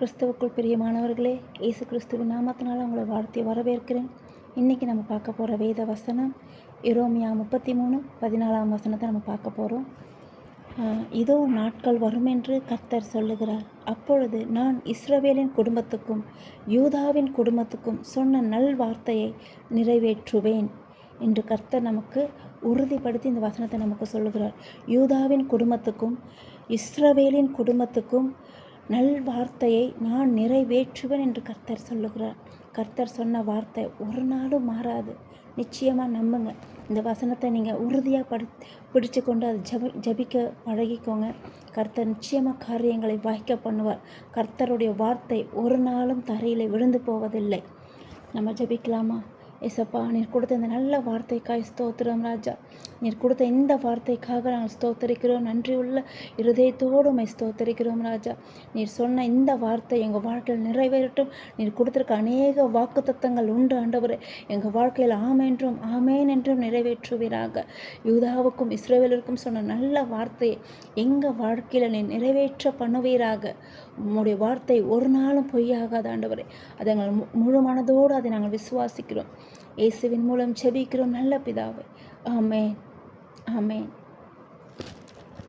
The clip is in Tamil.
கிறிஸ்துவுக்குள் பிரியமானவர்களே, இயேசு கிறிஸ்துவின் நாமத்தினால உங்களை வாழ்த்தி வரவேற்கிறேன். இன்றைக்கி நம்ம பார்க்க போகிற வேத வசனம் எரேமியா 33:14 வசனத்தை நம்ம பார்க்க போகிறோம். இதோ நாட்கள் வரும் என்று கர்த்தர் சொல்லுகிறார். அப்பொழுது நான் இஸ்ரவேலின் குடும்பத்துக்கும் யூதாவின் குடும்பத்துக்கும் சொன்ன நல் வார்த்தையை நிறைவேற்றுவேன் என்று கர்த்தர் நமக்கு உறுதிப்படுத்தி இந்த வசனத்தை நமக்கு சொல்லுகிறார். யூதாவின் குடும்பத்துக்கும் இஸ்ரவேலின் குடும்பத்துக்கும் நல் வார்த்தையை நான் நிறைவேற்றுவேன் என்று கர்த்தர் சொல்லுகிறார். கர்த்தர் சொன்ன வார்த்தை ஒரு நாளும் மாறாது. நிச்சயமாக நம்புங்க. இந்த வசனத்தை நீங்கள் உறுதியாக பிடிச்சு கொண்டு அதை ஜபிக்க பழகிக்கோங்க. கர்த்தர் நிச்சயமாக காரியங்களை வாய்க்க பண்ணுவார். கர்த்தருடைய வார்த்தை ஒரு நாளும் தரையில் விழுந்து போவதில்லை. நம்ம ஜபிக்கலாமா? ஏசப்பா, நீர் கொடுத்த இந்த நல்ல வார்த்தைக்காய் ஸ்தோத்திரம் ராஜா. நீர் கொடுத்த இந்த வார்த்தைக்காக நாங்கள் ஸ்தோத்தரிக்கிறோம். நன்றியுள்ள இருதயத்தோடு உம்மை ஸ்தோத்தரிக்கிறோம் ராஜா. நீர் சொன்ன இந்த வார்த்தை எங்கள் வாழ்க்கையில் நிறைவேறட்டும். நீர் கொடுத்திருக்க அநேக வாக்குத்தத்தங்கள் உண்டு ஆண்டவரே. எங்கள் வாழ்க்கையில் ஆமேன் என்றும் நிறைவேற்றுவீராக. யூதாவுக்கும் இஸ்ரவேலருக்கும் சொன்ன நல்ல வார்த்தையை எங்கள் வாழ்க்கையில் நீர் நிறைவேற்ற பண்ணுவீராக. உம்முடைய வார்த்தை ஒரு நாளும் பொய்யாகாத ஆண்டவரே. அதை எங்கள் முழு மனதோடு அதை நாங்கள் விசுவாசிக்கிறோம். இயேசுவின் மூலம் ஜெபிக்கிறோம் நல்ல பிதாவே. ஆமென், ஆமென்.